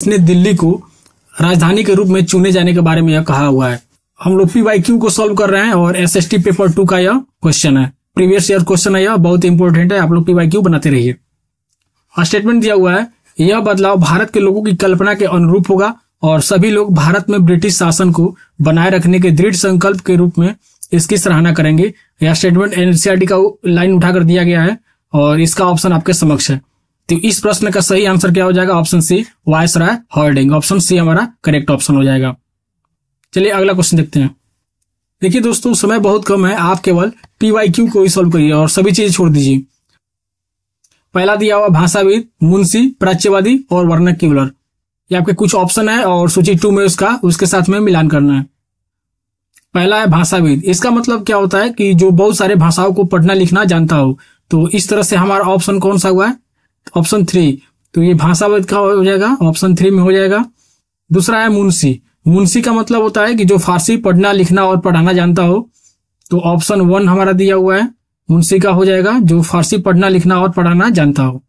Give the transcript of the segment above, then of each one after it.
इसने दिल्ली को राजधानी के रूप में चुने जाने के बारे में यह कहा हुआ है। हम लोग PYQ को सॉल्व कर रहे हैं और SST पेपर 2 का यह क्वेश्चन है, प्रीवियस ईयर क्वेश्चन है, यह बहुत इंपॉर्टेंट है, आप लोग PYQ बनाते रहिए। स्टेटमेंट दिया हुआ है, यह बदलाव भारत के लोगों की कल्पना के अनुरूप होगा और सभी लोग भारत में ब्रिटिश शासन को बनाए रखने के दृढ़ संकल्प के रूप में इसकी सराहना करेंगे। यह स्टेटमेंट NCERT का लाइन उठाकर दिया गया है और इसका ऑप्शन आपके समक्ष है। तो इस प्रश्न का सही आंसर क्या हो जाएगा? Option C, Viceroy Hardinge. Option C हमारा करेक्ट ऑप्शन हो जाएगा। चलिए अगला क्वेश्चन देखते हैं। देखिए दोस्तों, समय बहुत कम है, आप केवल PYQ को ही सॉल्व करिए और सभी चीजें छोड़ दीजिए। पहला दिया हुआ भाषाविद, मुंशी, प्राच्यवादी और वर्नाक्यूलर, ये आपके कुछ ऑप्शन है और सूची 2 में उसके साथ में मिलान करना है। पहला है भाषाविद, इसका मतलब क्या होता है कि जो बहुत सारे भाषाओं को पढ़ना लिखना जानता हो। तो इस तरह से हमारा ऑप्शन कौन सा हुआ है? ऑप्शन 3। तो ये भाषाविद का हो जाएगा, ऑप्शन 3 में हो जाएगा। दूसरा है मुंशी, मुंशी का मतलब होता है कि जो फारसी पढ़ना लिखना और पढ़ाना जानता हो। तो ऑप्शन 1 हमारा दिया हुआ है, मुंशी का हो जाएगा, जो फारसी पढ़ना लिखना और पढ़ाना जानता हो।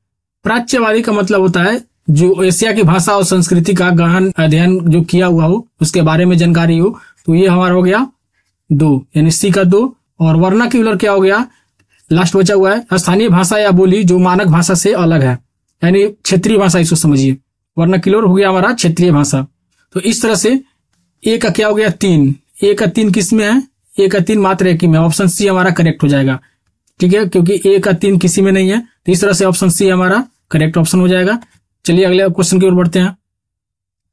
प्राच्यवादी का मतलब होता है जो एशिया की भाषा और संस्कृति का गहन अध्ययन जो किया हुआ हो, उसके बारे में जानकारी हो। तो ये हमारा हो गया 2, यानी सी का 2। और वर्नाक्यूलर क्या हो गया? लास्ट बचा हुआ है, स्थानीय भाषा या बोली जो मानक भाषा से अलग है, यानी क्षेत्रीय भाषा, इसको समझिए। वर्नाक्यूलर हो गया हमारा क्षेत्रीय भाषा। तो इस तरह से ए का क्या हो गया? 3। ए का 3 किस में है? ए का 3 मात्र एक ही में। ऑप्शन सी हमारा करेक्ट हो जाएगा, ठीक है, क्योंकि ए का 3 किसी में नहीं है। तो इस तरह से ऑप्शन सी हमारा करेक्ट ऑप्शन हो जाएगा। चलिए अगले क्वेश्चन की ओर बढ़ते हैं।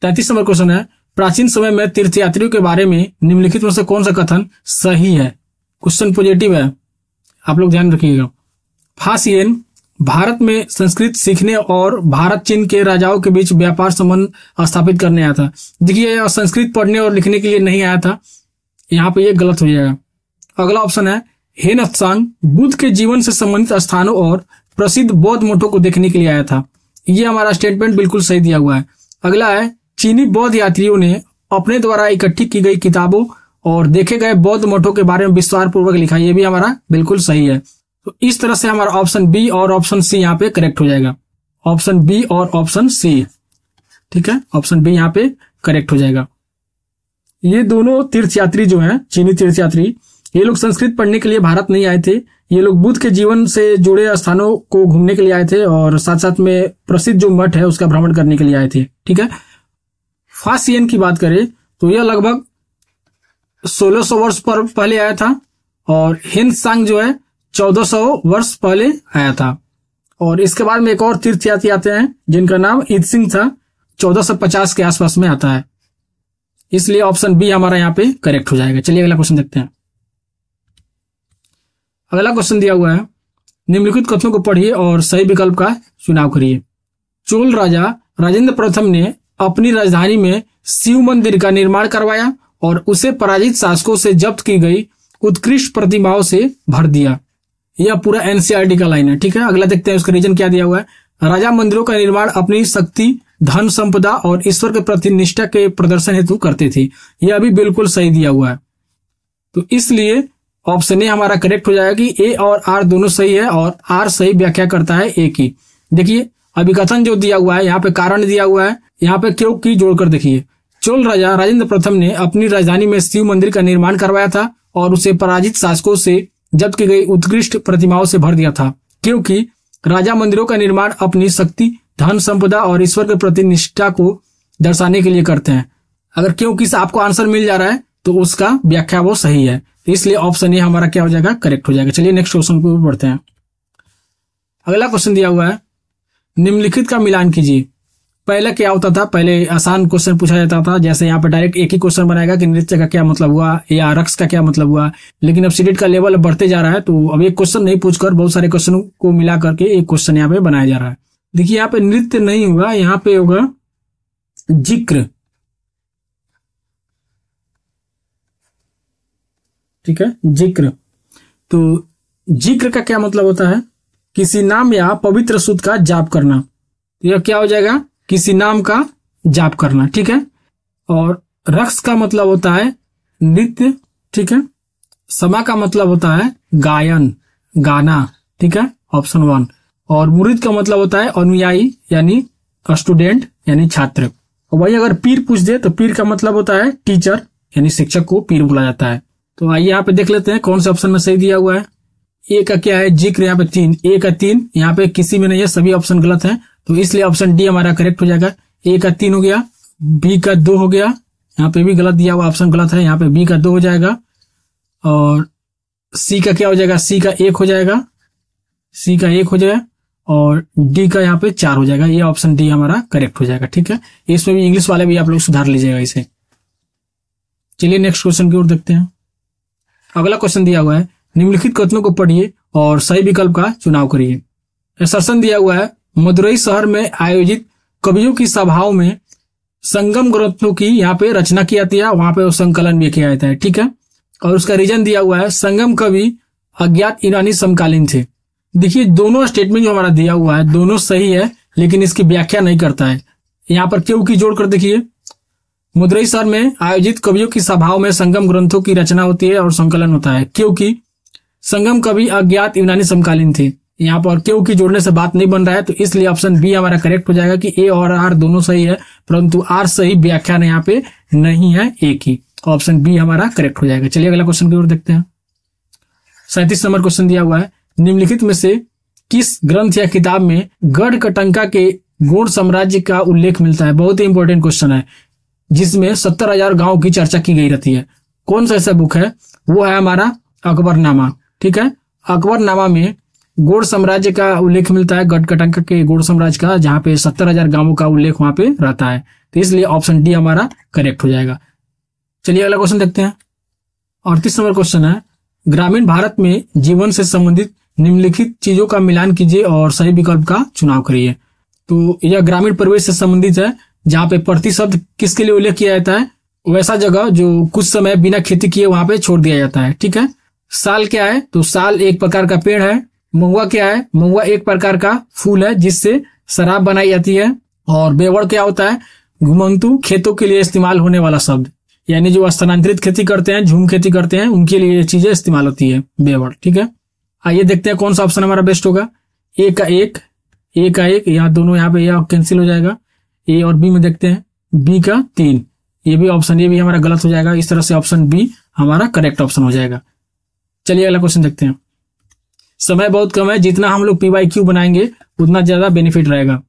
33 नंबर क्वेश्चन है, प्राचीन समय में तीर्थयात्रियों के बारे में निम्नलिखित में से कौन सा कथन सही है? क्वेश्चन पॉजिटिव है, आप लोग ध्यान रखिएगा। फासियन भारत में संस्कृत सीखने और भारत चीन के राजाओं के बीच व्यापार संबंध स्थापित करने आया था। देखिए, संस्कृत पढ़ने और लिखने के लिए नहीं आया था, यहाँ पे ये गलत हो जाएगा। अगला ऑप्शन है, हेन त्सांग बुद्ध के जीवन से संबंधित स्थानों और प्रसिद्ध बौद्ध मठों को देखने के लिए आया था। ये हमारा स्टेटमेंट बिल्कुल सही दिया हुआ है। अगला है, चीनी बौद्ध यात्रियों ने अपने द्वारा इकट्ठी की गई किताबों और देखे गए बौद्ध मठों के बारे में विस्तार पूर्वक लिखा। ये भी हमारा बिल्कुल सही है। तो इस तरह से हमारा ऑप्शन बी और ऑप्शन सी यहाँ पे करेक्ट हो जाएगा। ऑप्शन बी और ऑप्शन सी, ठीक है, ऑप्शन बी यहाँ पे करेक्ट हो जाएगा। ये दोनों तीर्थयात्री जो हैं, चीनी तीर्थयात्री, ये लोग संस्कृत पढ़ने के लिए भारत नहीं आए थे। ये लोग बुद्ध के जीवन से जुड़े स्थानों को घूमने के लिए आए थे और साथ साथ में प्रसिद्ध जो मठ है उसका भ्रमण करने के लिए आए थे, ठीक है। फासियन की बात करें तो यह लगभग 1600 वर्ष पर पहले आया था और हेन त्सांग जो है 1400 वर्ष पहले आया था। और इसके बाद में एक और तीर्थयात्री आते हैं जिनका नाम इत्सिंग था, 1450 के आसपास में आता है। इसलिए ऑप्शन बी हमारा यहाँ पे करेक्ट हो जाएगा। चलिए अगला क्वेश्चन देखते हैं। अगला क्वेश्चन दिया हुआ है, निम्नलिखित कथनों को पढ़िए और सही विकल्प का चुनाव करिए। चोल राजा राजेंद्र प्रथम ने अपनी राजधानी में शिव मंदिर का निर्माण करवाया और उसे पराजित शासकों से जब्त की गई उत्कृष्ट प्रतिमाओं से भर दिया। यह पूरा NCERT का लाइन है, ठीक है। अगला देखते हैं उसका रीजन क्या दिया हुआ है। राजा मंदिरों का निर्माण अपनी शक्ति, धन संपदा और ईश्वर के प्रति निष्ठा के प्रदर्शन हेतु करते थे। यह भी बिल्कुल सही दिया हुआ है। तो इसलिए ऑप्शन ए हमारा करेक्ट हो जाएगा कि ए और आर दोनों सही है और आर सही व्याख्या करता है ए की। देखिए अभिकथन जो दिया हुआ है, यहाँ पे कारण दिया हुआ है, यहाँ पे क्यों की जोड़कर देखिए। चोल राजा राजेंद्र प्रथम ने अपनी राजधानी में शिव मंदिर का निर्माण करवाया था और उसे पराजित शासकों से जब्त की गई उत्कृष्ट प्रतिमाओं से भर दिया था, क्योंकि राजा मंदिरों का निर्माण अपनी शक्ति, धन संपदा और ईश्वर के प्रति निष्ठा को दर्शाने के लिए करते हैं। अगर क्योंकि से आपको आंसर मिल जा रहा है तो उसका व्याख्या वो सही है, इसलिए ऑप्शन ए हमारा क्या हो जाएगा? करेक्ट हो जाएगा। चलिए नेक्स्ट क्वेश्चन को बढ़ते हैं। अगला क्वेश्चन दिया हुआ है, निम्नलिखित का मिलान कीजिए। पहले क्या होता था? पहले आसान क्वेश्चन पूछा जाता था, जैसे यहाँ पे डायरेक्ट एक ही क्वेश्चन बनाएगा कि नृत्य का क्या मतलब हुआ या रक्स का क्या मतलब हुआ। लेकिन अब सीटेट का लेवल बढ़ते जा रहा है तो अब एक क्वेश्चन नहीं पूछकर बहुत सारे क्वेश्चनों को मिला करके एक क्वेश्चन यहाँ पे बनाया जा रहा है। देखिए यहाँ पे नृत्य नहीं होगा, यहाँ पे होगा जिक्र, ठीक है, जिक्र। तो जिक्र का क्या मतलब होता है? किसी नाम या पवित्र सूत्र का जाप करना। तो यह क्या हो जाएगा? किसी नाम का जाप करना, ठीक है। और रक्स का मतलब होता है नृत्य, ठीक है। समा का मतलब होता है गायन, गाना, ठीक है, ऑप्शन 1। और मुरीद का मतलब होता है अनुयायी यानी स्टूडेंट यानी छात्र। और वही अगर पीर पूछ दे तो पीर का मतलब होता है टीचर, यानी शिक्षक को पीर बोला जाता है। तो आइए यहाँ पे देख लेते हैं कौन से ऑप्शन में सही दिया हुआ है। ए का क्या है, जिक्र, यहाँ पे 3, ए का 3, यहाँ पे किसी में नहीं है, सभी ऑप्शन गलत हैं, तो इसलिए ऑप्शन डी हमारा करेक्ट हो जाएगा। ए का 3 हो गया, बी का 2 हो गया, यहाँ पे भी गलत दिया हुआ, ऑप्शन गलत है, यहाँ पे बी का 2 हो जाएगा, और सी का क्या हो जाएगा, सी का 1 हो जाएगा, सी का 1 हो जाएगा, और डी का यहाँ पे 4 हो जाएगा। ये ऑप्शन डी हमारा करेक्ट हो जाएगा। ठीक है, इसमें भी इंग्लिश वाले भी आप लोग सुधार लीजिएगा इसे। चलिए नेक्स्ट क्वेश्चन की ओर देखते हैं। अगला क्वेश्चन दिया हुआ है, निम्नलिखित कथनों को पढ़िए और सही विकल्प का चुनाव करिए। असर्शन दिया हुआ है, मदुरई शहर में आयोजित कवियों की सभाओं में संगम ग्रंथों की यहाँ पे रचना की जाती है, वहां पे वो संकलन भी किया जाता है। ठीक है, और उसका रीजन दिया हुआ है, संगम कवि अज्ञात ईरानी समकालीन थे। देखिए दोनों स्टेटमेंट जो हमारा दिया हुआ है दोनों सही है, लेकिन इसकी व्याख्या नहीं करता है। यहाँ पर क्यों की जोड़कर देखिए, मदुरई शहर में आयोजित कवियों की सभाओं में संगम ग्रंथों की रचना होती है और संकलन होता है, क्योंकि संगम कवि अज्ञात यूनानी समकालीन थे। यहाँ पर क्यों की जोड़ने से बात नहीं बन रहा है, तो इसलिए ऑप्शन बी हमारा करेक्ट हो जाएगा कि ए और आर दोनों सही है, परंतु आर सही व्याख्या यहाँ पे नहीं है ए की। ऑप्शन बी हमारा करेक्ट हो जाएगा। चलिए अगला क्वेश्चन की ओर देखते हैं। 37 नंबर क्वेश्चन दिया हुआ है, निम्नलिखित में से किस ग्रंथ या किताब में गढ़ कटंका के गौड़ साम्राज्य का उल्लेख मिलता है। बहुत ही इंपॉर्टेंट क्वेश्चन है, जिसमें 70,000 गांव की चर्चा की गई रहती है। कौन सा ऐसा बुक है, वो है हमारा अकबरनामा। ठीक है, अकबरनामा में गौड़ साम्राज्य का उल्लेख मिलता है, गढ़ कटंका के गौड़ साम्राज्य का, जहां पे 70,000 गांवों का उल्लेख वहां पे रहता है, तो इसलिए ऑप्शन डी हमारा करेक्ट हो जाएगा। चलिए अगला क्वेश्चन देखते हैं। 38 नंबर क्वेश्चन है, ग्रामीण भारत में जीवन से संबंधित निम्नलिखित चीजों का मिलान कीजिए और सही विकल्प का चुनाव करिए। तो यह ग्रामीण परिवेश से संबंधित है, जहाँ पे प्रति शब्द किसके लिए उल्लेख किया जाता है, वैसा जगह जो कुछ समय बिना खेती किए वहां पे छोड़ दिया जाता है। ठीक है, साल क्या है, तो साल एक प्रकार का पेड़ है। महुआ क्या है, महुआ एक प्रकार का फूल है जिससे शराब बनाई जाती है। और बेवड़ क्या होता है, घुमंतु खेतों के लिए इस्तेमाल होने वाला शब्द, यानी जो स्थानांतरित खेती करते हैं, झूम खेती करते हैं, उनके लिए ये चीजें इस्तेमाल होती है, बेवड़। ठीक है, आइए देखते हैं कौन सा ऑप्शन हमारा बेस्ट होगा। ए का 1, ए का 1, यहाँ दोनों यहाँ पे यह कैंसिल हो जाएगा। ए और बी में देखते हैं, बी का 3, ये भी ऑप्शन ए भी हमारा गलत हो जाएगा। इस तरह से ऑप्शन बी हमारा करेक्ट ऑप्शन हो जाएगा। चलिए अगला क्वेश्चन देखते हैं। समय बहुत कम है, जितना हम लोग PYQ बनाएंगे उतना ज्यादा बेनिफिट रहेगा।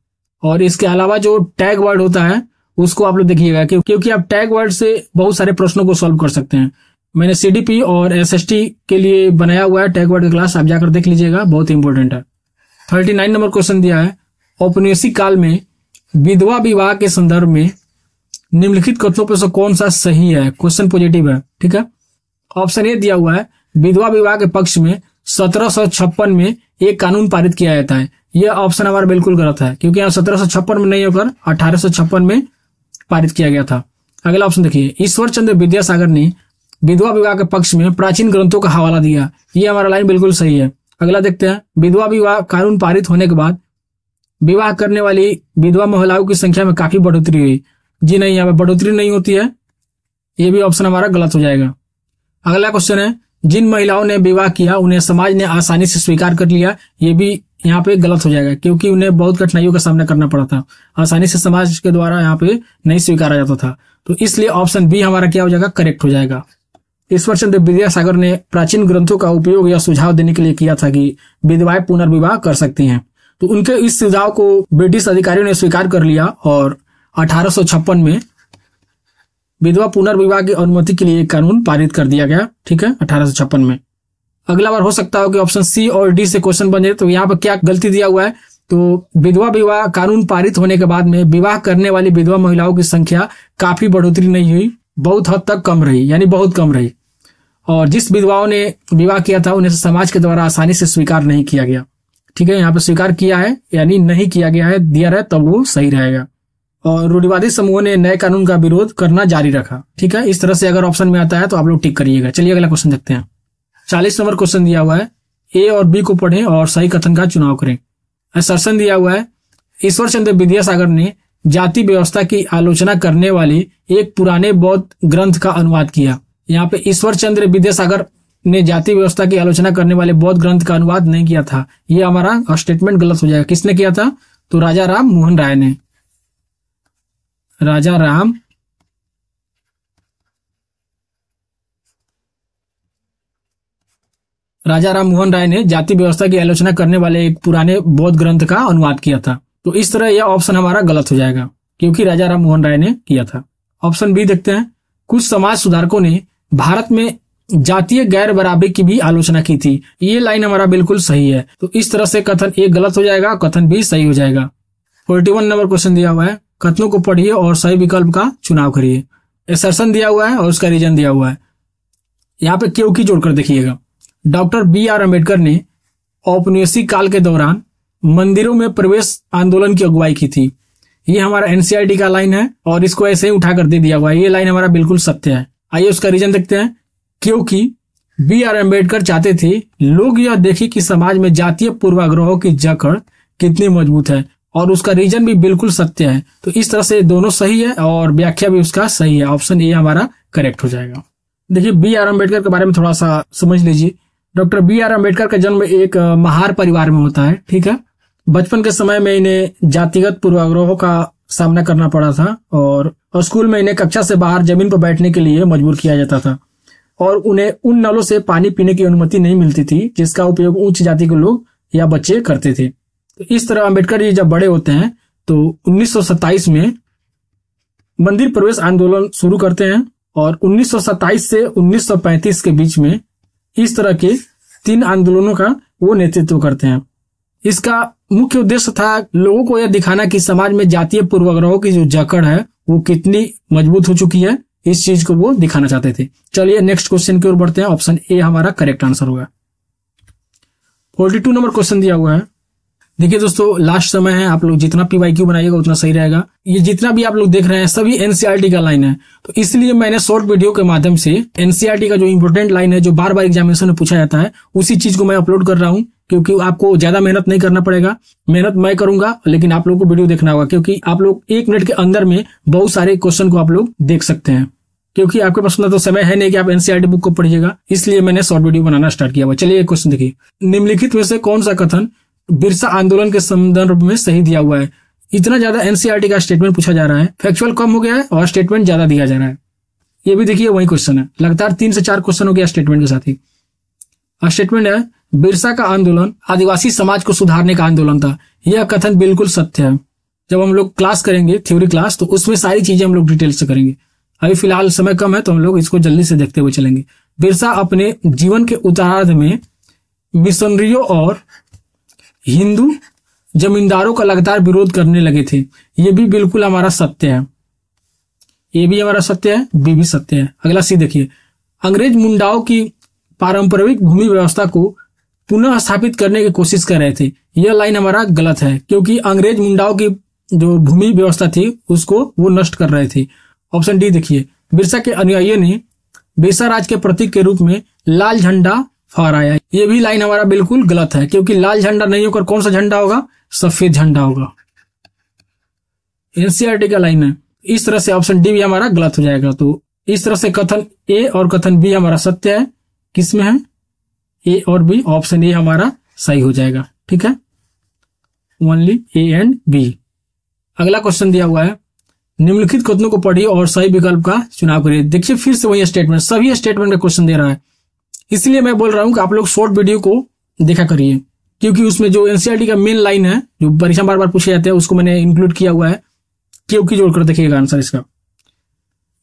और इसके अलावा जो टैग वर्ड होता है उसको आप लोग देखिएगा, क्योंकि आप टैग वर्ड से बहुत सारे प्रश्नों को सॉल्व कर सकते हैं। मैंने CDP और SST के लिए बनाया हुआ है टैग वर्ड का क्लास, आप जाकर देख लीजिएगा, बहुत इंपॉर्टेंट है। 39 नंबर क्वेश्चन दिया है, औपनिवेशिक काल में विधवा विवाह के संदर्भ में निम्नलिखित कथनों पर से कौन सा सही है। क्वेश्चन पॉजिटिव है। ठीक है, ऑप्शन ए दिया हुआ है, विधवा विवाह के पक्ष में 1756 में एक कानून पारित किया जाता है। यह ऑप्शन हमारा बिल्कुल गलत है, क्योंकि यहाँ 1756 में नहीं होकर 1856 में पारित किया गया था। अगला ऑप्शन देखिए, ईश्वर चंद्र विद्यासागर ने विधवा विवाह के पक्ष में प्राचीन ग्रंथों का हवाला दिया। ये हमारा लाइन बिल्कुल सही है। अगला देखते हैं, विधवा विवाह कानून पारित होने के बाद विवाह करने वाली विधवा महिलाओं की संख्या में काफी बढ़ोतरी हुई। जी नहीं, यहाँ पे बढ़ोतरी नहीं होती है, ये भी ऑप्शन हमारा गलत हो जाएगा। अगला क्वेश्चन है, जिन महिलाओं ने विवाह किया उन्हें समाज ने आसानी से स्वीकार कर लिया। ये भी यहाँ पे गलत हो जाएगा, क्योंकि उन्हें बहुत कठिनाइयों का सामना करना पड़ा था, आसानी से समाज के द्वारा यहाँ पे नहीं स्वीकारा जाता था। तो इसलिए ऑप्शन बी हमारा क्या हो जाएगा, करेक्ट हो जाएगा। ईश्वर चंद्र विद्यासागर ने प्राचीन ग्रंथों का उपयोग या सुझाव देने के लिए किया था कि विधवाएं पुनर्विवाह कर सकती हैं। तो उनके इस सुझाव को ब्रिटिश अधिकारियों ने स्वीकार कर लिया और 1856 में विधवा पुनर्विवाह की अनुमति के लिए कानून पारित कर दिया गया। ठीक है, 1856 में। अगला बार हो सकता हो कि ऑप्शन सी और डी से क्वेश्चन बन जाए, तो यहाँ पर क्या गलती दिया हुआ है, तो विधवा विवाह कानून पारित होने के बाद में विवाह करने वाली विधवा महिलाओं की संख्या काफी बढ़ोतरी नहीं हुई, बहुत हद तक कम रही, यानी बहुत कम रही। और जिस विधवाओं ने विवाह किया था उन्हें समाज के द्वारा आसानी से स्वीकार नहीं किया गया। ठीक है, यहाँ पे स्वीकार किया है यानी नहीं किया गया है, दिया रहे तब वो सही रहेगा। और रूढ़िवादी समूहों ने नए कानून का विरोध करना जारी रखा। ठीक है, इस तरह से अगर ऑप्शन में आता है तो आप लोग टिक करिएगा। चलिए अगला क्वेश्चन देखते हैं। 40 नंबर क्वेश्चन दिया हुआ है, ए और बी को पढ़ें और सही कथन का चुनाव करें। असर्शन दिया हुआ है, ईश्वर चंद्र विद्यासागर ने जाति व्यवस्था की आलोचना करने वाले एक पुराने बौद्ध ग्रंथ का अनुवाद किया। यहाँ पे ईश्वर चंद्र विद्यासागर ने जाति व्यवस्था की आलोचना करने वाले बौद्ध ग्रंथ का अनुवाद नहीं किया था। ये हमारा स्टेटमेंट गलत हो जाएगा। किसने किया था, तो राजा राम मोहन राय ने। राजा राम मोहन राय ने जाति व्यवस्था की आलोचना करने वाले एक पुराने बौद्ध ग्रंथ का अनुवाद किया था। तो इस तरह यह ऑप्शन हमारा गलत हो जाएगा, क्योंकि राजा राम मोहन राय ने किया था। ऑप्शन बी देखते हैं। कुछ समाज सुधारकों ने भारत में जातीय गैर बराबरी की भी आलोचना की थी। ये लाइन हमारा बिल्कुल सही है। तो इस तरह से कथन ए गलत हो जाएगा, कथन बी सही हो जाएगा। 41 नंबर क्वेश्चन दिया हुआ है, कथनों को पढ़िए और सही विकल्प का चुनाव करिए। एसर्शन दिया हुआ है और उसका रीजन दिया हुआ है। यहाँ पे क्योंकि जोड़कर देखिएगा। Doctor B R. अम्बेडकर ने औपनिवेशिक काल के दौरान मंदिरों में प्रवेश आंदोलन की अगुवाई की थी। ये हमारा एनसीईआरटी का लाइन है और इसको ऐसे ही उठाकर दे दिया हुआ है। ये लाइन हमारा बिल्कुल सत्य है। आइए उसका रीजन देखते हैं। क्योंकि बी.आर. अम्बेडकर चाहते थे लोग यह देखें कि समाज में जातीय पूर्वाग्रहों की जकड़ कितनी मजबूत है, और उसका रीजन भी बिल्कुल सत्य है। तो इस तरह से दोनों सही है और व्याख्या भी उसका सही है। ऑप्शन ए हमारा करेक्ट हो जाएगा। देखिए, बी.आर. अम्बेडकर के बारे में थोड़ा सा समझ लीजिए। Doctor B R. अम्बेडकर का जन्म एक महार परिवार में होता है, ठीक है। बचपन के समय में इन्हें जातिगत पूर्वाग्रहों का सामना करना पड़ा था और स्कूल में इन्हें कक्षा से बाहर जमीन पर बैठने के लिए मजबूर किया जाता था और उन्हें उन नलों से पानी पीने की अनुमति नहीं मिलती थी जिसका उपयोग उच्च जाति के लोग या बच्चे करते थे। तो इस तरह अम्बेडकर जी जब बड़े होते हैं तो 1927 में मंदिर प्रवेश आंदोलन शुरू करते हैं और 1927 से 1935 के बीच में इस तरह के 3 आंदोलनों का वो नेतृत्व करते हैं। इसका मुख्य उद्देश्य था लोगों को यह दिखाना कि समाज में जातीय पूर्वाग्रहों की जो जकड़ है वो कितनी मजबूत हो चुकी है। इस चीज को वो दिखाना चाहते थे। चलिए नेक्स्ट क्वेश्चन की ओर बढ़ते हैं। ऑप्शन ए हमारा करेक्ट आंसर होगा। 42 नंबर क्वेश्चन दिया हुआ है। देखिए दोस्तों, लास्ट समय है, आप लोग जितना पीवाईक्यू बनाइएगा उतना सही रहेगा। ये जितना भी आप लोग देख रहे हैं सभी एनसीईआरटी का लाइन है, तो इसलिए मैंने शॉर्ट वीडियो के माध्यम से एनसीईआरटी का जो इंपोर्टेंट लाइन है जो बार बार एग्जामिनेशन में पूछा जाता है उसी चीज को मैं अपलोड कर रहा हूँ, क्योंकि आपको ज्यादा मेहनत नहीं करना पड़ेगा। मेहनत मैं करूंगा लेकिन आप लोगों को वीडियो देखना होगा, क्योंकि आप लोग 1 मिनट के अंदर में बहुत सारे क्वेश्चन को आप लोग देख सकते हैं। क्योंकि आपके पास तो समय है नहीं कि आप एनसीईआरटी बुक को पढ़िएगा, इसलिए मैंने शॉर्ट वीडियो बनाना स्टार्ट किया हुआ। चलिए एक क्वेश्चन देखिए। निम्नलिखित में से कौन सा कथन बिरसा आंदोलन के संदर्भ में सही दिया हुआ है? इतना ज्यादा एनसीईआरटी का स्टेटमेंट पूछा जा रहा है, फैक्चुअल कम हो गया है और स्टेटमेंट ज्यादा दिया जा रहा है। ये भी देखिए वही क्वेश्चन है, लगातार 3 से 4 क्वेश्चन हो गया स्टेटमेंट के साथ ही। स्टेटमेंट है बिरसा का आंदोलन आदिवासी समाज को सुधारने का आंदोलन था। यह कथन बिल्कुल सत्य है। जब हम लोग क्लास करेंगे, थ्योरी क्लास, तो उसमें सारी चीजें हम लोग डिटेल से करेंगे। अभी फिलहाल समय कम है तो हम लोग इसको जल्दी से देखते हुए चलेंगे। बिरसा अपने जीवन के उत्तरार्ध में मिशनरियों और हिंदू जमींदारों का लगातार विरोध करने लगे थे। ये भी बिल्कुल हमारा सत्य है। ये भी हमारा सत्य है, बी भी सत्य है। अगला सी देखिए। अंग्रेज मुंडाओं की पारंपरिक भूमि व्यवस्था को पुनः स्थापित करने की कोशिश कर रहे थे। यह लाइन हमारा गलत है, क्योंकि अंग्रेज मुंडाओं की जो भूमि व्यवस्था थी उसको वो नष्ट कर रहे थे। ऑप्शन डी देखिए। बिरसा के अनुयायियों ने बिरसा राज के प्रतीक के रूप में लाल झंडा फहराया। ये भी लाइन हमारा बिल्कुल गलत है, क्योंकि लाल झंडा नहीं होकर कौन सा झंडा होगा? सफेद झंडा होगा। एनसीईआरटी का लाइन है। इस तरह से ऑप्शन डी भी हमारा गलत हो जाएगा। तो इस तरह से कथन ए और कथन बी हमारा सत्य है। किसमें है? ए और बी। ऑप्शन ए हमारा सही हो जाएगा। ठीक है, ओनली ए एंड बी। अगला क्वेश्चन दिया हुआ है। निम्नलिखित कथनों को पढ़िए और सही विकल्प का चुनाव करिए। देखिए फिर से वही स्टेटमेंट, सभी स्टेटमेंट का क्वेश्चन दे रहा है, इसलिए मैं बोल रहा हूं कि आप लोग शॉर्ट वीडियो को देखा करिए, क्योंकि उसमें जो एनसीईआरटी का मेन लाइन है जो परीक्षा बार बार पूछे जाते हैं उसको मैंने इंक्लूड किया हुआ है। क्योंकि जोड़कर देखिएगा आंसर इसका।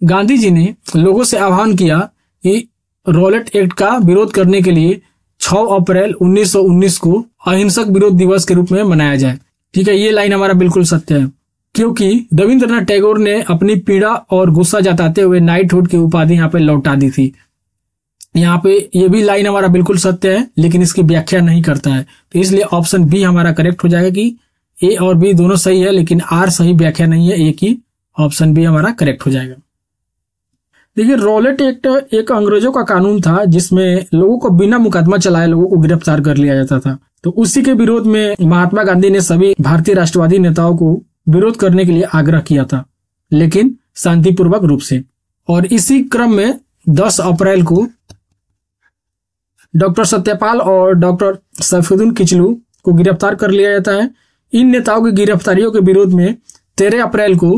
गांधी जी ने लोगों से आह्वान किया कि रॉलेट एक्ट का विरोध करने के लिए 6 अप्रैल 1919 को अहिंसक विरोध दिवस के रूप में मनाया जाए। ठीक है, ये लाइन हमारा बिल्कुल सत्य है, क्योंकि रविंद्रनाथ टैगोर ने अपनी पीड़ा और गुस्सा जताते हुए नाइटहुड की उपाधि यहाँ पे लौटा दी थी। यहाँ पे ये भी लाइन हमारा बिल्कुल सत्य है, लेकिन इसकी व्याख्या नहीं करता है, तो इसलिए ऑप्शन बी हमारा करेक्ट हो जाएगा कि ए और बी दोनों सही है, लेकिन आर सही व्याख्या नहीं है। ए की ऑप्शन बी हमारा करेक्ट हो जाएगा। देखिए, रॉलेट एक्ट एक अंग्रेजों का कानून था जिसमें लोगों को बिना मुकदमा चलाए लोगों को गिरफ्तार कर लिया जाता था। तो उसी के विरोध में महात्मा गांधी ने सभी भारतीय राष्ट्रवादी नेताओं को विरोध करने के लिए आग्रह किया था, लेकिन शांतिपूर्वक रूप से। और इसी क्रम में 10 अप्रैल को डॉक्टर सत्यपाल और डॉक्टर सैफुद्दीन किचलू को गिरफ्तार कर लिया जाता है। इन नेताओं की गिरफ्तारियों के विरोध में 13 अप्रैल को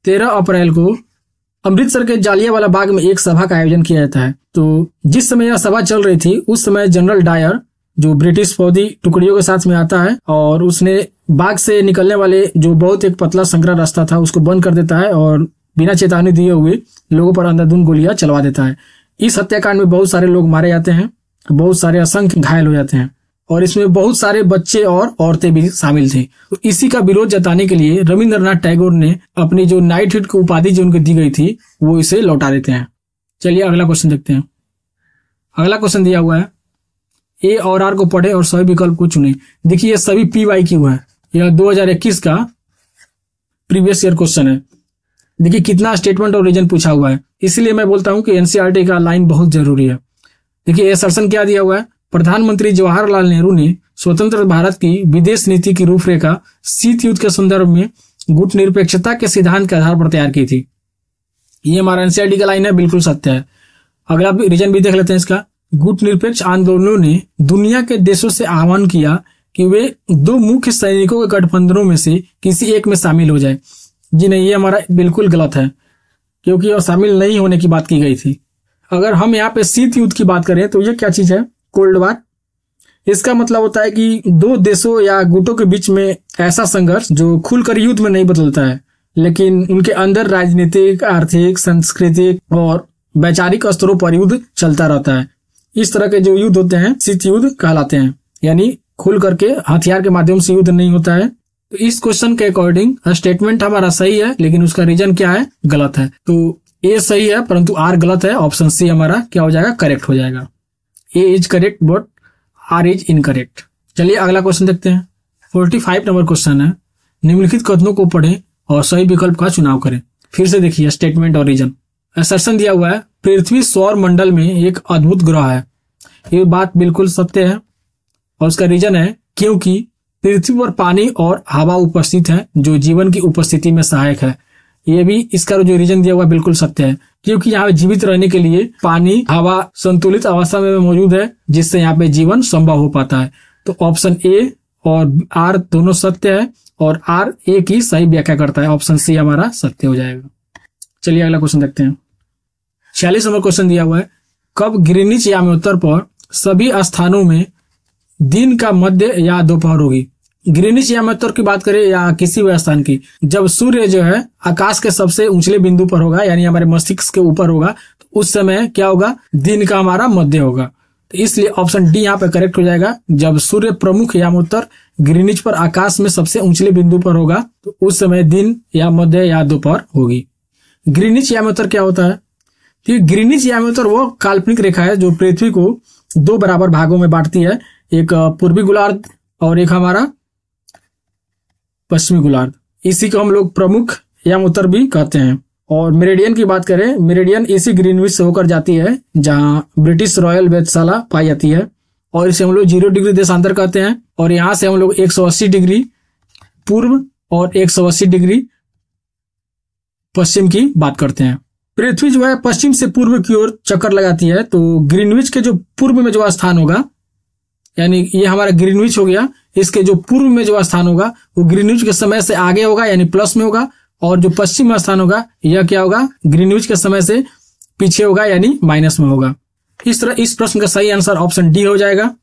13 अप्रैल को अमृतसर के जालियांवाला बाग में एक सभा का आयोजन किया जाता है। तो जिस समय यह सभा चल रही थी उस समय जनरल डायर जो ब्रिटिश फौजी टुकड़ियों के साथ में आता है और उसने बाग से निकलने वाले जो बहुत एक पतला संकरा रास्ता था उसको बंद कर देता है और बिना चेतावनी दिए हुए लोगों पर अंधाधुंध गोलियां चलवा देता है। इस हत्याकांड में बहुत सारे लोग मारे जाते हैं, बहुत सारे असंख्य घायल हो जाते हैं और इसमें बहुत सारे बच्चे और औरतें भी शामिल थे। तो इसी का विरोध जताने के लिए रविंद्रनाथ टैगोर ने अपनी जो नाइटहुड की उपाधि जो उनको दी गई थी वो इसे लौटा देते हैं। चलिए अगला क्वेश्चन देखते हैं। अगला क्वेश्चन दिया हुआ है, ए और आर को पढ़े और सही विकल्प को चुने। देखिए ये सभी PYQ है, यह 2021 का प्रीवियस ईयर क्वेश्चन है। देखिए कितना स्टेटमेंट और रीजन पूछा हुआ है, इसलिए मैं बोलता हूं कि NCERT का लाइन बहुत जरूरी है। देखिए असर्शन क्या दिया हुआ है, प्रधानमंत्री जवाहरलाल नेहरू ने स्वतंत्र भारत की विदेश नीति की रूपरेखा शीत युद्ध के संदर्भ में गुटनिरपेक्षता के सिद्धांत के आधार पर तैयार की थी। ये हमारा NCERT का लाइन है, बिल्कुल सत्य है। अगला रीजन भी देख लेते हैं इसका। गुटनिरपेक्ष आंदोलनों ने दुनिया के देशों से आह्वान किया कि वे 2 मुख्य सैनिकों के गठबंधनों में से किसी एक में शामिल हो जाए। जी नहीं, ये हमारा बिल्कुल गलत है क्योंकि और शामिल नहीं होने की बात की गई थी। अगर हम यहाँ पे शीत युद्ध की बात करें तो ये क्या चीज है, कोल्ड वार। इसका मतलब होता है कि 2 देशों या गुटों के बीच में ऐसा संघर्ष जो खुलकर युद्ध में नहीं बदलता है लेकिन उनके अंदर राजनीतिक, आर्थिक, सांस्कृतिक और वैचारिक स्तरों पर युद्ध चलता रहता है। इस तरह के जो युद्ध होते हैं शीत युद्ध कहलाते हैं, यानी खुल करके हथियार के माध्यम से युद्ध नहीं होता है। तो इस क्वेश्चन के अकॉर्डिंग स्टेटमेंट हमारा सही है लेकिन उसका रीजन क्या है, गलत है। तो ए सही है परंतु आर गलत है। ऑप्शन सी हमारा क्या हो जाएगा, करेक्ट हो जाएगा। A is correct but R is incorrect. चलिए अगला क्वेश्चन देखते हैं। 45 नंबर क्वेश्चन है, निम्नलिखित कथनों को पढ़ें और सही विकल्प का चुनाव करें। फिर से देखिए स्टेटमेंट और रीजन। असर्शन दिया हुआ है, पृथ्वी सौर मंडल में एक अद्भुत ग्रह है। ये बात बिल्कुल सत्य है और उसका रीजन है क्योंकि पृथ्वी पर पानी और हवा उपस्थित है जो जीवन की उपस्थिति में सहायक है। ये भी इसका जो रीजन दिया हुआ बिल्कुल सत्य है क्योंकि यहाँ पे जीवित रहने के लिए पानी, हवा संतुलित अवस्था में मौजूद है जिससे यहाँ पे जीवन संभव हो पाता है। तो ऑप्शन ए और आर दोनों सत्य है और आर ए की सही व्याख्या करता है। ऑप्शन सी हमारा सत्य हो जाएगा। चलिए अगला क्वेश्चन देखते हैं। 46 नंबर क्वेश्चन दिया हुआ है, कब ग्रीनिच याम्योत्तर पर सभी स्थानों में दिन का मध्य या दोपहर होगी। ग्रीनिच याम्योत्तर की बात करें या किसी भी स्थान की, जब सूर्य जो है आकाश के सबसे ऊंचले बिंदु पर होगा यानी हमारे मस्तिष्क के ऊपर होगा तो उस समय क्या होगा, दिन का हमारा मध्य होगा। तो इसलिए ऑप्शन डी यहाँ पे करेक्ट हो जाएगा। जब सूर्य प्रमुख याम्योत्तर ग्रीनिच पर आकाश में सबसे ऊंचले बिंदु पर होगा तो उस समय दिन या मध्य या दोपहर होगी। ग्रीनिच याम्योत्तर क्या होता है, तो ग्रीनिच याम्योत्तर वो काल्पनिक रेखा है जो पृथ्वी को 2 बराबर भागों में बांटती है, एक पूर्वी गोलार्ध और एक हमारा पश्चिमी गोलार्ध। इसी को हम लोग प्रमुख याम्योत्तर भी कहते हैं। और मेरिडियन की बात करें, मेरिडियन इसी ग्रीनविच से होकर जाती है जहां ब्रिटिश रॉयल वेधशाला पाई जाती है और इसे हम लोग 0 डिग्री देशांतर कहते हैं। और यहां से हम लोग 180 डिग्री पूर्व और 180 डिग्री पश्चिम की बात करते हैं। पृथ्वी जो है पश्चिम से पूर्व की ओर चक्कर लगाती है तो ग्रीनविच के जो पूर्व में जो स्थान होगा, यानी ये हमारा ग्रीनविच हो गया, इसके जो पूर्व में जो स्थान होगा वो ग्रीनविच के समय से आगे होगा यानी प्लस में होगा, और जो पश्चिम स्थान होगा यह क्या होगा, ग्रीनविच के समय से पीछे होगा यानी माइनस में होगा। इस तरह इस प्रश्न का सही आंसर ऑप्शन डी हो जाएगा।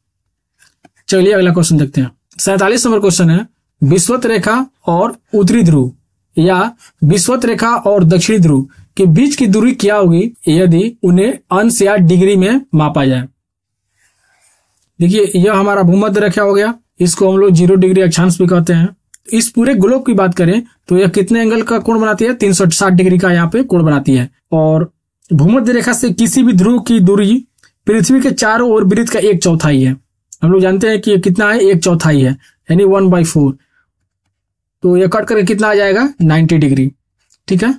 चलिए अगला क्वेश्चन देखते हैं। 47 नंबर क्वेश्चन है, विषुवत रेखा और उत्तरी ध्रुव या विषुवत रेखा और दक्षिणी ध्रुव के बीच की दूरी क्या होगी यदि उन्हें अंश या डिग्री में मापा जाए। देखिए यह हमारा भूमध्य रेखा हो गया, इसको हम लोग 0 डिग्री अक्षांश भी कहते हैं। इस पूरे ग्लोब की बात करें तो यह कितने एंगल का कोण बनाती है, 360 डिग्री का यहाँ पे कोण बनाती है। और भूमध्य रेखा से किसी भी ध्रुव की दूरी पृथ्वी के चारों ओर वृत्त का 1/4 है। हम लोग जानते हैं कि कितना है, 1/4 है यानी 1/4। तो यह कट करके कितना आ जाएगा, 90 डिग्री। ठीक है,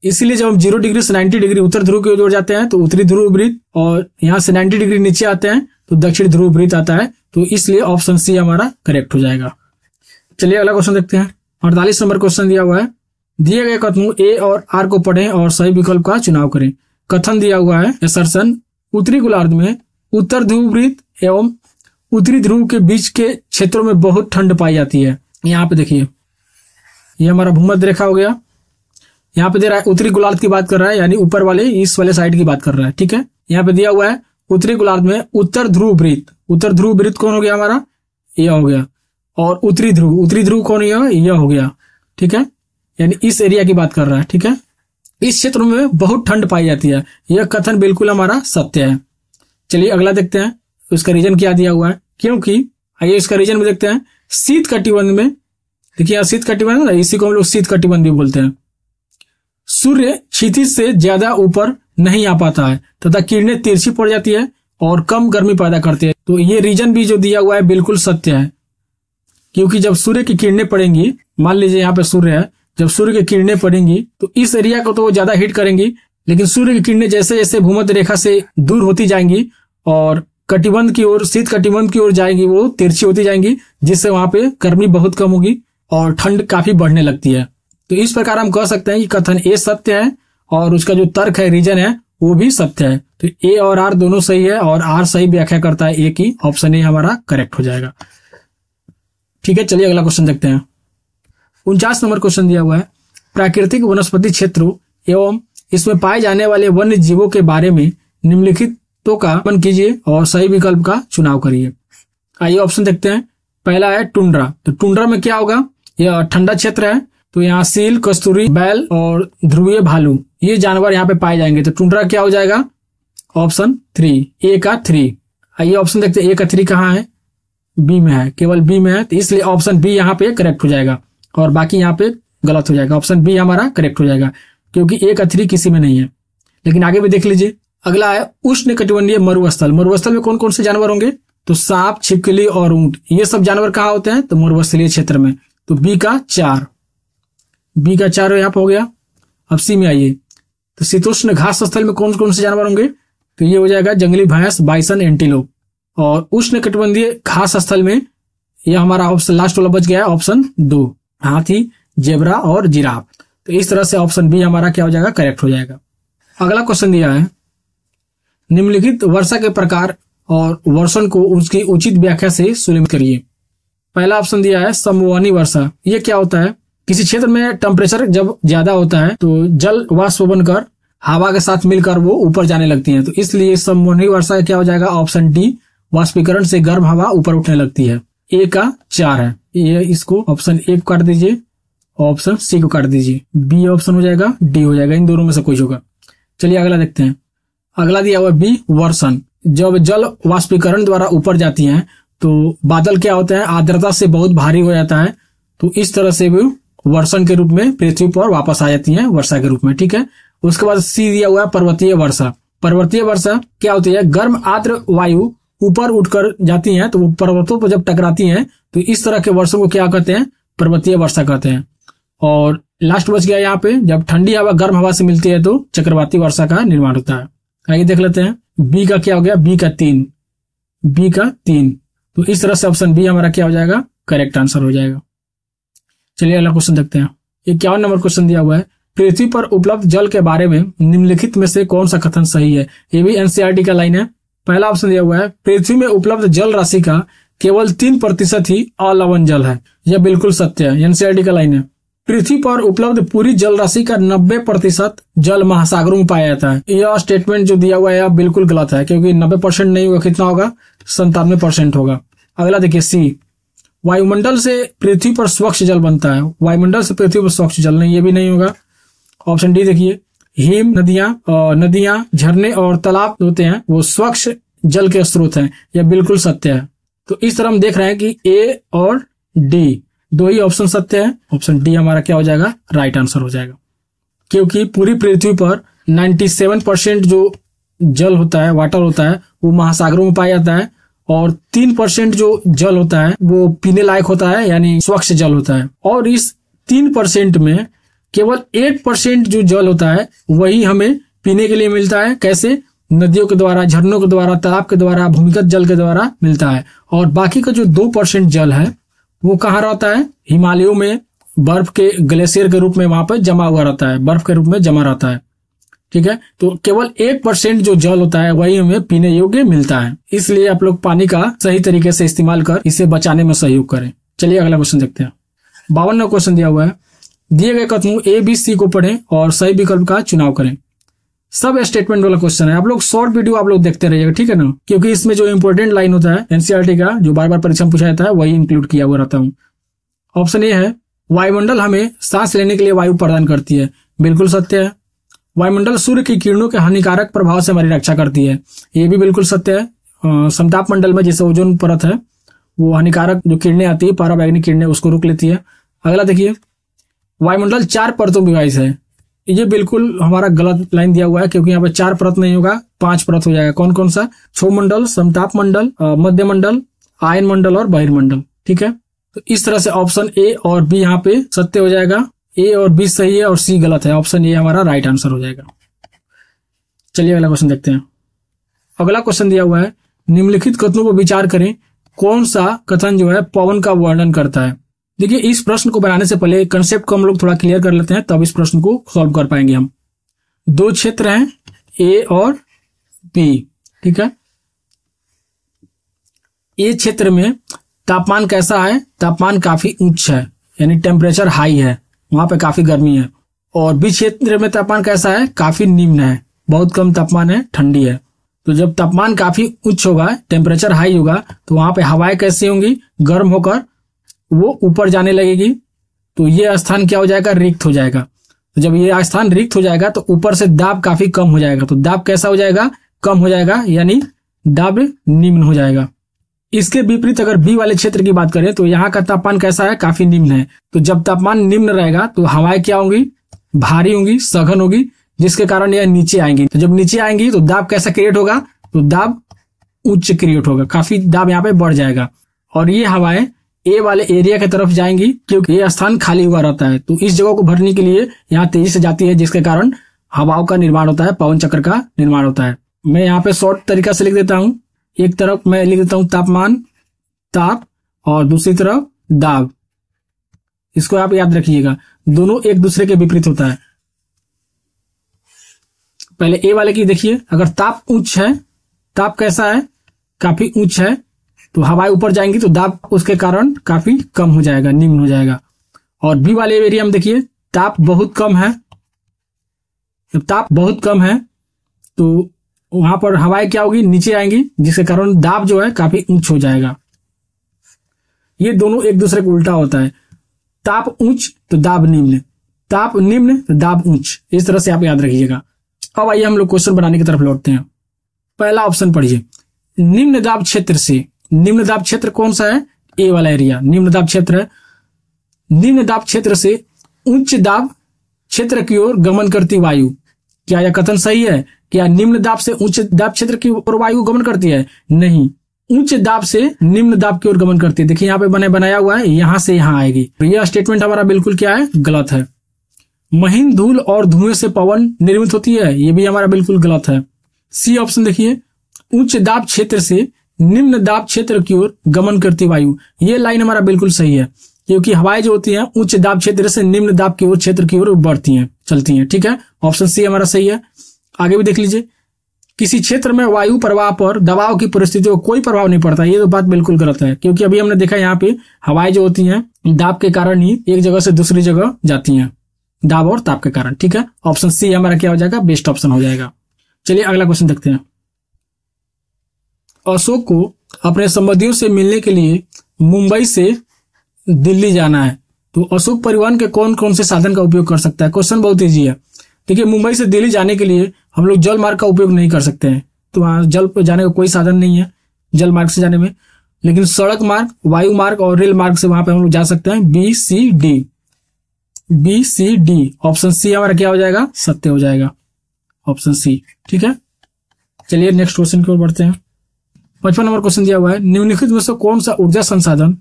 इसीलिए जब हम 0 डिग्री से 90 डिग्री उत्तर ध्रुव की ओर जाते हैं तो उत्तरी ध्रुव वृत्त, और यहाँ से 90 डिग्री नीचे आते हैं तो दक्षिण ध्रुव वृत्त आता है। तो इसलिए ऑप्शन सी हमारा करेक्ट हो जाएगा। चलिए अगला क्वेश्चन देखते हैं। 48 नंबर क्वेश्चन दिया हुआ है, दिए गए कथनों ए और आर को पढ़ें और सही विकल्प का चुनाव करें। कथन दिया हुआ है, असर्शन उत्तरी गोलार्ध में उत्तर ध्रुव वृत्त एवं उत्तरी ध्रुव के बीच के क्षेत्रों में बहुत ठंड पाई जाती है। यहाँ पे देखिए ये हमारा भूमध्य रेखा हो गया यहाँ पे दे रहा है उत्तरी गोलार्ध की बात कर रहा है, यानी ऊपर वाले इस वाले साइड की बात कर रहा है। ठीक है, यहाँ पे दिया हुआ है उत्तरी गोलार्ध में उत्तर ध्रुव वृत्त। उत्तर ध्रुव वृत्त कौन हो गया हमारा, यह हो गया। और उत्तरी ध्रुव कौन, यह हो गया। ठीक है, यानी इस एरिया की बात कर रहा है। ठीक है, इस क्षेत्र में बहुत ठंड पाई जाती है। यह कथन बिल्कुल हमारा सत्य है। चलिए अगला देखते हैं, उसका रीजन क्या दिया हुआ है। क्योंकि आइए इसका रीजन में देखते हैं। शीत कटिबंध में, देखिए शीत कटिबंध ना, इसी को हम लोग शीत कटिबंध भी बोलते हैं। सूर्य क्षितिज से ज्यादा ऊपर नहीं आ पाता है तथा किरणें तिरछी पड़ जाती है और कम गर्मी पैदा करती है। तो ये रीजन भी जो दिया हुआ है बिल्कुल सत्य है। क्योंकि जब सूर्य की किरणें पड़ेंगी, मान लीजिए यहाँ पे सूर्य है, जब सूर्य की किरणें पड़ेंगी तो इस एरिया को तो वो ज्यादा हीट करेंगी, लेकिन सूर्य की किरणें जैसे जैसे भूमध्य रेखा से दूर होती जाएंगी और कटिबंध की ओर, शीत कटिबंध की ओर जाएंगी, वो तिरछी होती जाएंगी, जिससे वहां पे गर्मी बहुत कम होगी और ठंड काफी बढ़ने लगती है। तो इस प्रकार हम कह सकते हैं कि कथन ए सत्य है और उसका जो तर्क है, रीजन है, वो भी सत्य है। तो ए और आर दोनों सही है और आर सही व्याख्या करता है ए की। ऑप्शन ए हमारा करेक्ट हो जाएगा। ठीक है, चलिए अगला क्वेश्चन देखते हैं। 49 नंबर क्वेश्चन दिया हुआ है, प्राकृतिक वनस्पति क्षेत्रों एवं इसमें पाए जाने वाले वन्य जीवों के बारे में निम्नलिखितों का चयन कीजिए और सही विकल्प का चुनाव करिए। आइए ऑप्शन देखते हैं। पहला है टुंड्रा। तो टुंड्रा में क्या होगा, यह ठंडा क्षेत्र है, तो यहाँ सील, कस्तूरी, बैल और ध्रुवीय भालू ये जानवर यहाँ पे पाए जाएंगे। तो टुंड्रा क्या हो जाएगा, ऑप्शन 3, ए का 3। आइए ऑप्शन देखते हैं, ए का 3 कहाँ है, बी में है, केवल बी में है, तो इसलिए ऑप्शन बी यहाँ पे करेक्ट हो जाएगा और बाकी यहाँ पे गलत हो जाएगा। ऑप्शन बी हमारा करेक्ट हो जाएगा क्योंकि ए का 3 किसी में नहीं है। लेकिन आगे भी देख लीजिए। अगला है उष्ण कटिबंधीय मरुस्थल। मरुस्थल में कौन कौन से जानवर होंगे, तो सांप, छिपकली और ऊंट, ये सब जानवर कहाँ होते हैं, तो मरुस्थलीय क्षेत्र में। तो बी का 4 यहाँ पे हो गया। अब सी में आइए, तो शीतोष्ण घास स्थल में कौन कौन से जानवर होंगे, तो ये हो जाएगा जंगली भैंस, बाइसन, एंटीलोप। और उष्ण कटिबंधीय घास स्थल में यह हमारा ऑप्शन लास्ट वाला बच गया है, ऑप्शन 2, हाथी, जेब्रा और जिराफ। तो इस तरह से ऑप्शन बी हमारा क्या हो जाएगा, करेक्ट हो जाएगा। अगला क्वेश्चन दिया है, निम्नलिखित वर्षा के प्रकार और वर्षण को उसकी उचित व्याख्या से सुनिश्चित करिए। पहला ऑप्शन दिया है समवहनी वर्षा। ये क्या होता है, किसी क्षेत्र में टेम्परेचर जब ज्यादा होता है तो जल वाष्प बनकर हवा के साथ मिलकर वो ऊपर जाने लगती है, तो इसलिए समवहनी वर्षा क्या हो जाएगा, ऑप्शन डी, वाष्पीकरण से गर्म हवा ऊपर उठने लगती है। ए का 4 है, ये इसको ऑप्शन ए को काट दीजिए, ऑप्शन सी को काट दीजिए, बी ऑप्शन हो जाएगा, डी हो जाएगा, इन दोनों में से कोई होगा। चलिए अगला देखते हैं। अगला दिया हुआ बी, वर्षण। जब जल वाष्पीकरण द्वारा ऊपर जाती है तो बादल क्या होता है, आर्द्रता से बहुत भारी हो जाता है, तो इस तरह से वो वर्षण के रूप में पृथ्वी पर वापस आ जाती है वर्षा के रूप में। ठीक है, उसके बाद सी दिया हुआ है पर्वतीय वर्षा। पर्वतीय वर्षा क्या होती है, गर्म आर्द्र वायु ऊपर उठकर जाती हैं तो वो पर्वतों पर जब टकराती हैं तो इस तरह के वर्षों को क्या कहते हैं, पर्वतीय वर्षा कहते हैं। और लास्ट बच गया यहाँ पे, जब ठंडी हवा गर्म हवा से मिलती है तो चक्रवाती वर्षा का निर्माण होता है। आइए देख लेते हैं, बी का क्या हो गया, बी का 3। तो इस तरह से ऑप्शन बी हमारा क्या हो जाएगा, करेक्ट आंसर हो जाएगा। चलिए अगला क्वेश्चन देखते हैं। 51 नंबर क्वेश्चन दिया हुआ है, पृथ्वी पर उपलब्ध जल के बारे में निम्नलिखित में से कौन सा कथन सही है। ये भी एनसीईआरटी का लाइन है। पहला ऑप्शन दिया हुआ है, पृथ्वी में उपलब्ध जल राशि का केवल 3% ही अलवण जल है। यह बिल्कुल सत्य है, एनसीईआरटी का लाइन है। पृथ्वी पर उपलब्ध पूरी जल राशि का 90% जल महासागरों में पाया जाता है। यह स्टेटमेंट जो दिया हुआ है यह बिल्कुल गलत है, क्योंकि 90% नहीं होगा, कितना होगा, 97% होगा। अगला देखिए सी, वायुमंडल से पृथ्वी पर स्वच्छ जल बनता है। वायुमंडल से पृथ्वी पर स्वच्छ जल नहीं, ये भी नहीं होगा। ऑप्शन डी देखिए, हिम नदियां, झरने और तालाब होते हैं वो स्वच्छ जल के स्रोत हैं। यह बिल्कुल सत्य है। तो इस तरह हम देख रहे हैं कि ए और डी दो ही ऑप्शन सत्य है। ऑप्शन डी हमारा क्या हो जाएगा, राइट आंसर हो जाएगा। क्योंकि पूरी पृथ्वी पर 97% जो जल होता है, वाटर होता है, वो महासागरों में पाया जाता है और 3% जो जल होता है वो पीने लायक होता है, यानी स्वच्छ जल होता है। और इस 3% में केवल 8% जो जल होता है वही हमें पीने के लिए मिलता है। कैसे, नदियों के द्वारा, झरनों के द्वारा, तालाब के द्वारा, भूमिगत जल के द्वारा मिलता है। और बाकी का जो 2% जल है वो कहाँ रहता है, हिमालयों में बर्फ के ग्लेशियर के रूप में वहां पर जमा हुआ रहता है, बर्फ के रूप में जमा रहता है। ठीक है, तो केवल 1% जो जल होता है वही हमें पीने योग्य मिलता है। इसलिए आप लोग पानी का सही तरीके से इस्तेमाल कर इसे बचाने में सहयोग करें। चलिए अगला क्वेश्चन देखते हैं। 52वां क्वेश्चन दिया हुआ है, दिए गए कथनों ए बी सी को पढ़ें और सही विकल्प का चुनाव करें। सब स्टेटमेंट वाला क्वेश्चन है। आप लोग शॉर्ट वीडियो आप लोग देखते रहिएगा, ठीक है ना, क्योंकि इसमें जो इंपॉर्टेंट लाइन होता है एनसीईआरटी का, जो बार बार परीक्षा में पूछा जाता है, वही इंक्लूड किया हुआ रहता हूँ। ऑप्शन ए है वायुमंडल हमें सांस लेने के लिए वायु प्रदान करती है। बिल्कुल सत्य है। वायुमंडल सूर्य की किरणों के हानिकारक प्रभाव से हमारी रक्षा करती है। ये भी बिल्कुल सत्य है। समताप मंडल में जैसे ओजोन परत है, वो हानिकारक जो किरणें आती है, पराबैंगनी किरणें, उसको रोक लेती है। अगला देखिए, वायुमंडल 4 परतों में विभाजित है। ये बिल्कुल हमारा गलत लाइन दिया हुआ है, क्योंकि यहाँ पे 4 परत नहीं होगा, 5 परत हो जाएगा। कौन कौन सा? क्षोभ मंडल, समताप मंडल, मध्य मंडल, आयन मंडल और बहिर्मंडल। ठीक है, तो इस तरह से ऑप्शन ए और बी यहाँ पे सत्य हो जाएगा। ए और बी सही है और सी गलत है। ऑप्शन ए हमारा राइट आंसर हो जाएगा। चलिए अगला क्वेश्चन देखते हैं। अगला क्वेश्चन दिया हुआ है, निम्नलिखित कथनों पर विचार करें, कौन सा कथन जो है पवन का वर्णन करता है। देखिए, इस प्रश्न को बनाने से पहले कंसेप्ट को हम लोग थोड़ा क्लियर कर लेते हैं, तब इस प्रश्न को सॉल्व कर पाएंगे हम। 2 क्षेत्र हैं, ए और बी। ठीक है, ए क्षेत्र में तापमान कैसा है? तापमान काफी उच्च है, यानी टेम्परेचर हाई है, वहां पे काफी गर्मी है। और बी क्षेत्र में तापमान कैसा है? काफी निम्न है, बहुत कम तापमान है, ठंडी है। तो जब तापमान काफी उच्च होगा, टेम्परेचर हाई होगा, तो वहां पे हवाएं कैसी होंगी? गर्म होकर वो ऊपर जाने लगेगी। तो ये स्थान क्या हो जाएगा? रिक्त हो जाएगा। तो जब ये स्थान रिक्त हो जाएगा तो ऊपर से दाब काफी कम हो जाएगा। तो दाब कैसा हो जाएगा? कम हो जाएगा, यानी दाब निम्न हो जाएगा। इसके विपरीत अगर बी वाले क्षेत्र की बात करें तो यहाँ का तापमान कैसा है? काफी निम्न है। तो जब तापमान निम्न रहेगा तो हवाएं क्या होंगी? भारी होंगी, सघन होगी, जिसके कारण यह नीचे आएंगी। तो जब नीचे आएंगी तो दाब कैसा क्रिएट होगा? तो दाब उच्च क्रिएट होगा, काफी दाब यहाँ पे बढ़ जाएगा। और ये हवाएं ए वाले एरिया की तरफ जाएंगी, क्योंकि ये स्थान खाली हुआ रहता है। तो इस जगह को भरने के लिए यहाँ तेजी से जाती है, जिसके कारण हवाओं का निर्माण होता है, पवन चक्र का निर्माण होता है। मैं यहाँ पे शॉर्ट तरीका से लिख देता हूँ। एक तरफ मैं लिख देता हूँ तापमान, ताप, और दूसरी तरफ दाब। इसको आप याद रखिएगा, दोनों एक दूसरे के विपरीत होता है। पहले ए वाले की देखिए, अगर ताप उच्च है, ताप कैसा है? काफी उच्च है, तो हवाएं ऊपर जाएंगी तो दाब उसके कारण काफी कम हो जाएगा, निम्न हो जाएगा। और बी वाले एरिया में देखिए, ताप बहुत कम है। जब ताप बहुत कम है तो वहां पर हवाएं क्या होगी? नीचे आएंगी, जिसके कारण दाब जो है काफी उच्च हो जाएगा। ये दोनों एक दूसरे को उल्टा होता है। ताप उच्च तो दाब निम्न, ताप निम्न तो दाब उच्च। इस तरह से आप याद रखिएगा। अब आइए हम लोग क्वेश्चन बनाने की तरफ लौटते हैं। पहला ऑप्शन पढ़िए, निम्न दाब क्षेत्र से। निम्न दाब क्षेत्र कौन सा है? ए वाला एरिया निम्न दाब क्षेत्र है। निम्न दाब क्षेत्र से उच्च दाब क्षेत्र की ओर गमन करती वायु। क्या यह कथन सही है? क्या निम्न दाब से उच्च दाब क्षेत्र की ओर वायु गमन करती है? नहीं, उच्च दाब से निम्न दाब की ओर गमन करती है। देखिए यहाँ पे मैंने बनाया हुआ है, यहां से यहां आएगी। तो यह स्टेटमेंट हमारा बिल्कुल क्या है? गलत है। महीन धूल और धुएं से पवन निर्मित होती है, ये भी हमारा बिल्कुल गलत है। सी ऑप्शन देखिए, उच्च दाब क्षेत्र से निम्न दाब क्षेत्र की ओर गमन करती वायु। ये लाइन हमारा बिल्कुल सही है, क्योंकि हवाएं जो होती हैं उच्च दाब क्षेत्र से निम्न दाब की ओर क्षेत्र की ओर बढ़ती हैं, चलती हैं। ठीक है, ऑप्शन सी हमारा सही है। आगे भी देख लीजिए, किसी क्षेत्र में वायु प्रवाह पर दबाव की परिस्थितियों को कोई प्रभाव नहीं पड़ता। ये तो बात बिल्कुल गलत है, क्योंकि अभी हमने देखा यहाँ पे हवाएं जो होती हैं दाब के कारण ही एक जगह से दूसरी जगह जाती हैं, दाब और ताप के कारण। ठीक है, ऑप्शन सी हमारा क्या हो जाएगा? बेस्ट ऑप्शन हो जाएगा। चलिए अगला क्वेश्चन देखते हैं। अशोक को अपने संबंधियों से मिलने के लिए मुंबई से दिल्ली जाना है, तो अशोक परिवहन के कौन कौन से साधन का उपयोग कर सकता है? क्वेश्चन बहुत ईजी है। देखिए, मुंबई से दिल्ली जाने के लिए हम लोग जल मार्ग का उपयोग नहीं कर सकते हैं, तो वहां जल पर जाने का कोई साधन नहीं है जल मार्ग से जाने में। लेकिन सड़क मार्ग, वायु मार्ग और रेल मार्ग से वहां पे हम लोग जा सकते हैं। B C D, B C D, option C हमारा क्या हो जाएगा? सत्य हो जाएगा, ऑप्शन सी। ठीक है, चलिए नेक्स्ट क्वेश्चन की ओर बढ़ते हैं। 55 नंबर क्वेश्चन दिया हुआ है, निम्नलिखित में से कौन सा ऊर्जा संसाधन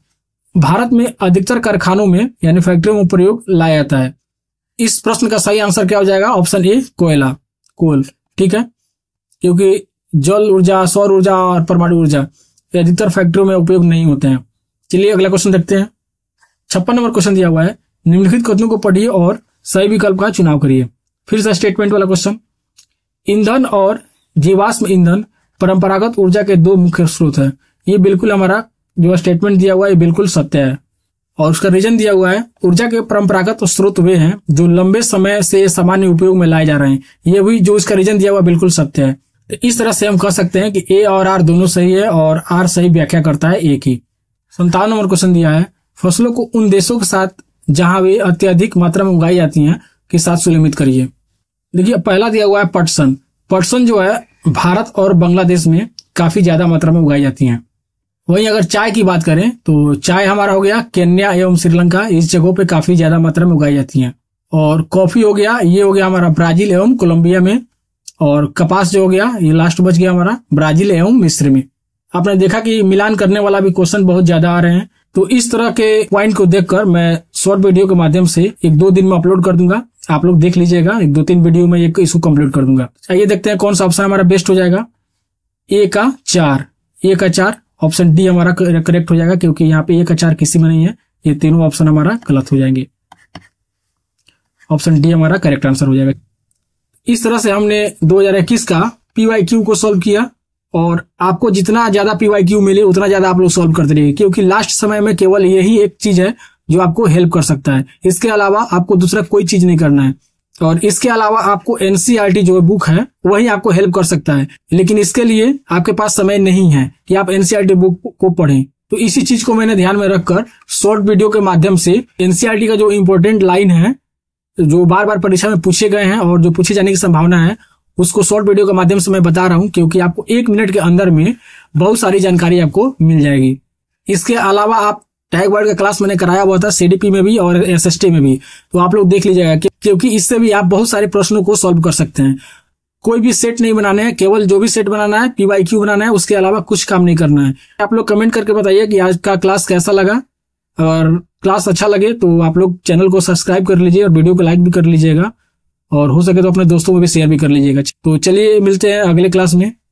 भारत में अधिकतर कारखानों में यानी फैक्ट्रियों में प्रयोग लाया जाता है? इस प्रश्न का सही आंसर क्या हो जाएगा? ऑप्शन ए, कोयला, कोल। ठीक है, क्योंकि जल ऊर्जा, सौर ऊर्जा और परमाणु ऊर्जा ये अधिकतर फैक्ट्रियों में उपयोग नहीं होते हैं। चलिए अगला क्वेश्चन देखते हैं। 56 नंबर क्वेश्चन दिया हुआ है, निम्नलिखित कथनों को पढ़िए और सही विकल्प का चुनाव करिए। फिर से स्टेटमेंट वाला क्वेश्चन, ईंधन और जीवाश्म ईंधन परंपरागत ऊर्जा के 2 मुख्य स्रोत है। ये बिल्कुल हमारा जो स्टेटमेंट दिया हुआ है ये बिल्कुल सत्य है। और उसका रीजन दिया हुआ है ऊर्जा के परंपरागत स्रोत वे हैं जो लंबे समय से सामान्य उपयोग में लाए जा रहे हैं। ये भी जो इसका रीजन दिया हुआ बिल्कुल सत्य है। तो इस तरह से हम कह सकते हैं कि ए और आर दोनों सही है और आर सही व्याख्या करता है ए की। 57 नंबर क्वेश्चन दिया है, फसलों को उन देशों के साथ जहां वे अत्यधिक मात्रा में उगाई जाती हैं के साथ सुनिश्चित करिए। देखिए पहला दिया हुआ है पटसन। पटसन जो है भारत और बांग्लादेश में काफी ज्यादा मात्रा में उगाई जाती हैं। वहीं अगर चाय की बात करें तो चाय हमारा हो गया केन्या एवं श्रीलंका, इस जगहों पे काफी ज्यादा मात्रा में उगाई जाती हैं। और कॉफी हो गया, ये हो गया हमारा ब्राजील एवं कोलंबिया में। और कपास जो हो गया ये लास्ट बच गया हमारा ब्राजील एवं मिस्र में। आपने देखा कि मिलान करने वाला भी क्वेश्चन बहुत ज्यादा आ रहे हैं। तो इस तरह के पॉइंट को देखकर मैं शॉर्ट वीडियो के माध्यम से 1-2 दिन में अपलोड कर दूंगा, आप लोग देख लीजिएगा। 1-2-3 वीडियो में इसको कंप्लीट कर दूंगा। आइए देखते हैं कौन सा ऑप्शन हमारा बेस्ट हो जाएगा। ए का 4 ऑप्शन डी हमारा करेक्ट हो जाएगा, क्योंकि यहाँ पे ए का 4 किसी में नहीं है। ये तीनों ऑप्शन हमारा गलत हो जाएंगे। ऑप्शन डी हमारा करेक्ट आंसर हो जाएगा। इस तरह से हमने 2021 का PYQ को सॉल्व किया और आपको जितना ज्यादा PYQ मिले उतना ज्यादा आप लोग सॉल्व करते रहिए, क्योंकि लास्ट समय में केवल यही एक चीज है जो आपको हेल्प कर सकता है। इसके अलावा आपको दूसरा कोई चीज नहीं करना है। और इसके अलावा आपको NCERT जो बुक है वही आपको हेल्प कर सकता है, लेकिन इसके लिए आपके पास समय नहीं है कि आप NCERT बुक को पढ़ें। तो इसी चीज को मैंने ध्यान में रखकर शॉर्ट वीडियो के माध्यम से NCERT का जो इम्पोर्टेंट लाइन है जो बार बार परीक्षा में पूछे गए हैं और जो पूछे जाने की संभावना है उसको शॉर्ट वीडियो के माध्यम से मैं बता रहा हूं, क्योंकि आपको 1 मिनट के अंदर में बहुत सारी जानकारी आपको मिल जाएगी। इसके अलावा आप टैग वर्ड का क्लास मैंने कराया हुआ था CDP में भी और SST में भी, तो आप लोग देख लीजिएगा क्योंकि इससे भी आप बहुत सारे प्रश्नों को सॉल्व कर सकते हैं। कोई भी सेट नहीं बनाने हैं, केवल जो भी सेट बनाना है PYQ बनाना है, उसके अलावा कुछ काम नहीं करना है। आप लोग कमेंट करके बताइए कि आज का क्लास कैसा लगा, और क्लास अच्छा लगे तो आप लोग चैनल को सब्सक्राइब कर लीजिए और वीडियो को लाइक भी कर लीजिएगा, और हो सके तो अपने दोस्तों में भी शेयर भी कर लीजिएगा। तो चलिए मिलते हैं अगले क्लास में।